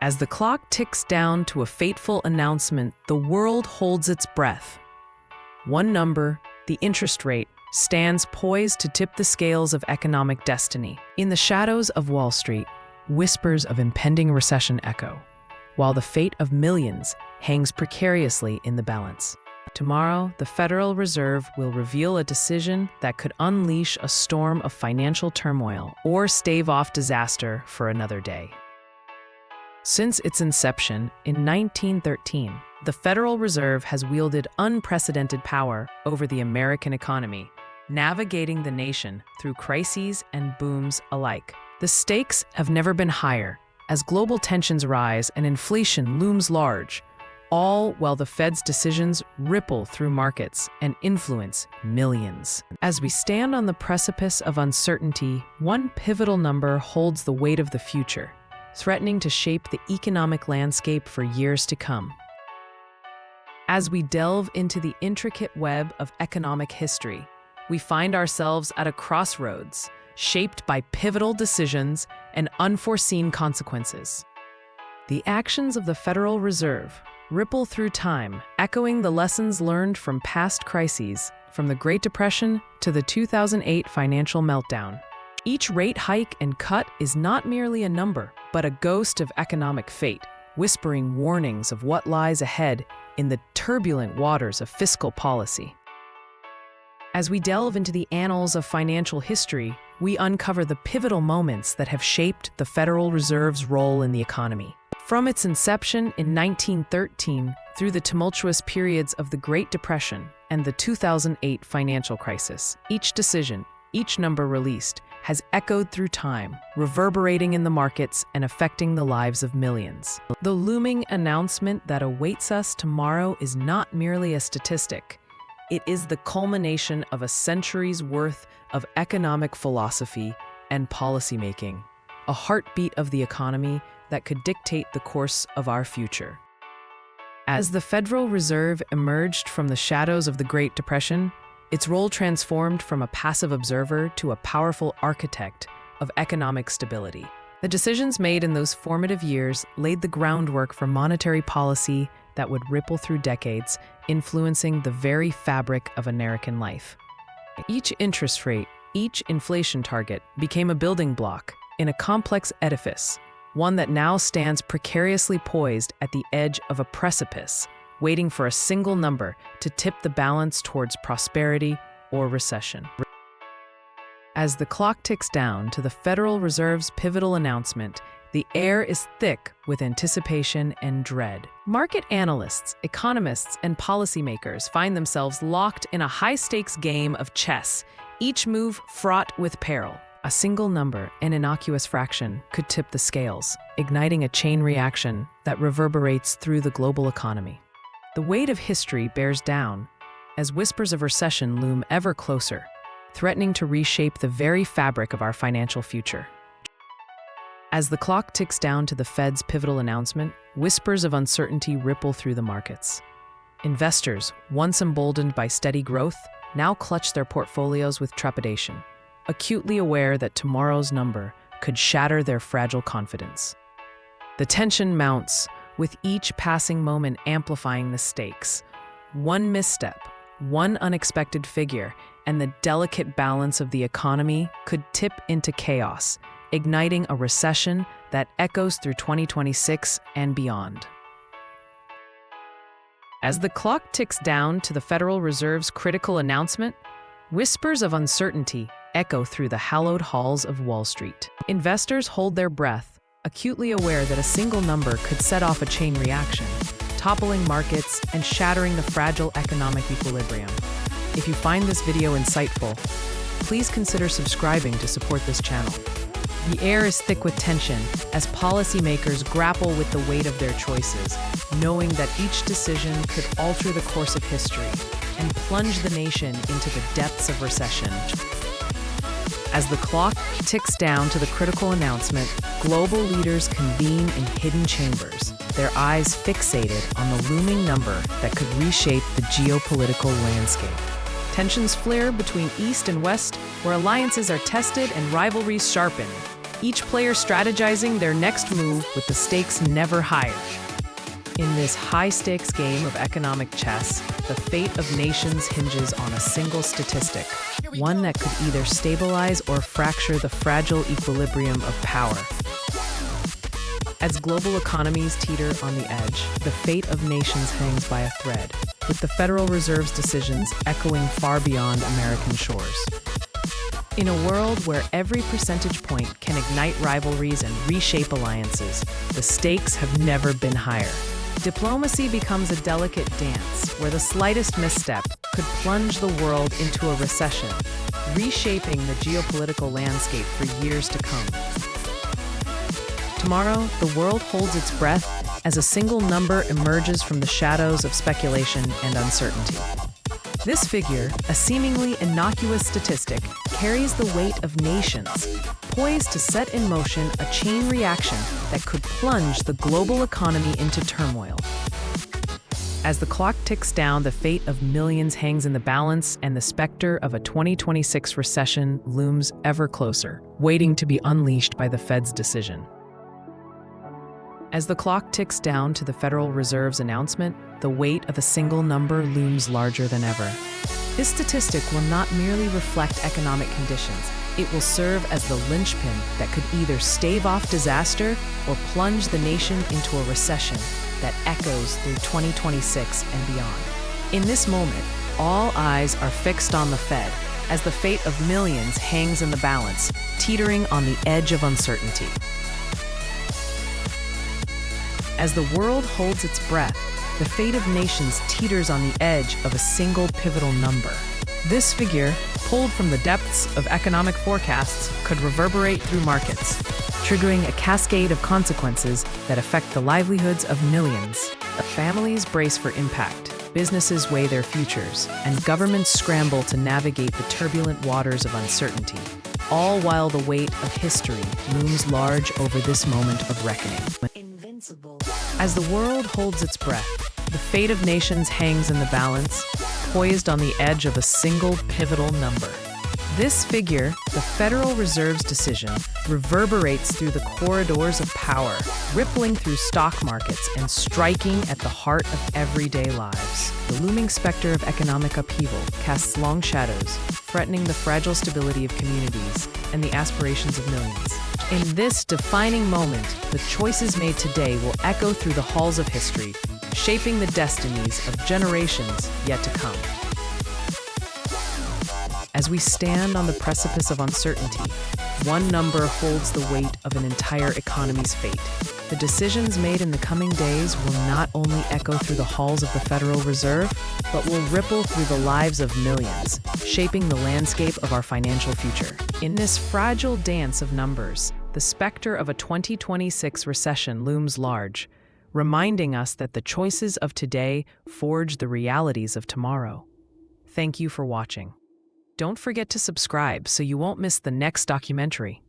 As the clock ticks down to a fateful announcement, the world holds its breath. One number, the interest rate, stands poised to tip the scales of economic destiny. In the shadows of Wall Street, whispers of impending recession echo, while the fate of millions hangs precariously in the balance. Tomorrow, the Federal Reserve will reveal a decision that could unleash a storm of financial turmoil or stave off disaster for another day. Since its inception in 1913, the Federal Reserve has wielded unprecedented power over the American economy, navigating the nation through crises and booms alike. The stakes have never been higher as global tensions rise and inflation looms large, all while the Fed's decisions ripple through markets and influence millions. As we stand on the precipice of uncertainty, one pivotal number holds the weight of the future, threatening to shape the economic landscape for years to come. As we delve into the intricate web of economic history, we find ourselves at a crossroads, shaped by pivotal decisions and unforeseen consequences. The actions of the Federal Reserve ripple through time, echoing the lessons learned from past crises, from the Great Depression to the 2008 financial meltdown. Each rate hike and cut is not merely a number, but a ghost of economic fate, whispering warnings of what lies ahead in the turbulent waters of fiscal policy. As we delve into the annals of financial history, we uncover the pivotal moments that have shaped the Federal Reserve's role in the economy. From its inception in 1913 through the tumultuous periods of the Great Depression and the 2008 financial crisis, each decision, each number released, has echoed through time, reverberating in the markets and affecting the lives of millions. The looming announcement that awaits us tomorrow is not merely a statistic. It is the culmination of a century's worth of economic philosophy and policymaking, a heartbeat of the economy that could dictate the course of our future. As the Federal Reserve emerged from the shadows of the Great Depression, its role transformed from a passive observer to a powerful architect of economic stability. The decisions made in those formative years laid the groundwork for monetary policy that would ripple through decades, influencing the very fabric of American life. Each interest rate, each inflation target became a building block in a complex edifice, one that now stands precariously poised at the edge of a precipice, waiting for a single number to tip the balance towards prosperity or recession. As the clock ticks down to the Federal Reserve's pivotal announcement, the air is thick with anticipation and dread. Market analysts, economists, and policymakers find themselves locked in a high-stakes game of chess, each move fraught with peril. A single number, an innocuous fraction, could tip the scales, igniting a chain reaction that reverberates through the global economy. The weight of history bears down as whispers of recession loom ever closer, threatening to reshape the very fabric of our financial future. As the clock ticks down to the Fed's pivotal announcement, whispers of uncertainty ripple through the markets. Investors, once emboldened by steady growth, now clutch their portfolios with trepidation, acutely aware that tomorrow's number could shatter their fragile confidence. The tension mounts, with each passing moment amplifying the stakes. One misstep, one unexpected figure, and the delicate balance of the economy could tip into chaos, igniting a recession that echoes through 2026 and beyond. As the clock ticks down to the Federal Reserve's critical announcement, whispers of uncertainty echo through the hallowed halls of Wall Street. Investors hold their breath, acutely aware that a single number could set off a chain reaction, toppling markets and shattering the fragile economic equilibrium. If you find this video insightful, please consider subscribing to support this channel. The air is thick with tension as policymakers grapple with the weight of their choices, knowing that each decision could alter the course of history and plunge the nation into the depths of recession. As the clock ticks down to the critical announcement, global leaders convene in hidden chambers, their eyes fixated on the looming number that could reshape the geopolitical landscape. Tensions flare between East and West, where alliances are tested and rivalries sharpened. each player strategizing their next move with the stakes never higher. In this high-stakes game of economic chess, the fate of nations hinges on a single statistic, one that could either stabilize or fracture the fragile equilibrium of power. As global economies teeter on the edge, the fate of nations hangs by a thread, with the Federal Reserve's decisions echoing far beyond American shores. In a world where every percentage point can ignite rivalries and reshape alliances, the stakes have never been higher. Diplomacy becomes a delicate dance where the slightest misstep could plunge the world into a recession, reshaping the geopolitical landscape for years to come. Tomorrow, the world holds its breath as a single number emerges from the shadows of speculation and uncertainty. This figure, a seemingly innocuous statistic, carries the weight of nations, poised to set in motion a chain reaction that could plunge the global economy into turmoil. As the clock ticks down, the fate of millions hangs in the balance, and the specter of a 2026 recession looms ever closer, waiting to be unleashed by the Fed's decision. As the clock ticks down to the Federal Reserve's announcement, the weight of a single number looms larger than ever. This statistic will not merely reflect economic conditions, it will serve as the linchpin that could either stave off disaster or plunge the nation into a recession that echoes through 2026 and beyond. In this moment, all eyes are fixed on the Fed, as the fate of millions hangs in the balance, teetering on the edge of uncertainty. As the world holds its breath, the fate of nations teeters on the edge of a single pivotal number. This figure, pulled from the depths of economic forecasts, could reverberate through markets, triggering a cascade of consequences that affect the livelihoods of millions. Families brace for impact, businesses weigh their futures, and governments scramble to navigate the turbulent waters of uncertainty, all while the weight of history looms large over this moment of reckoning. As the world holds its breath, the fate of nations hangs in the balance, poised on the edge of a single pivotal number. This figure, the Federal Reserve's decision, reverberates through the corridors of power, rippling through stock markets and striking at the heart of everyday lives. The looming specter of economic upheaval casts long shadows, threatening the fragile stability of communities and the aspirations of millions. In this defining moment, the choices made today will echo through the halls of history, shaping the destinies of generations yet to come. As we stand on the precipice of uncertainty, one number holds the weight of an entire economy's fate. The decisions made in the coming days will not only echo through the halls of the Federal Reserve, but will ripple through the lives of millions, shaping the landscape of our financial future. In this fragile dance of numbers, the specter of a 2026 recession looms large, reminding us that the choices of today forge the realities of tomorrow. Thank you for watching. Don't forget to subscribe so you won't miss the next documentary.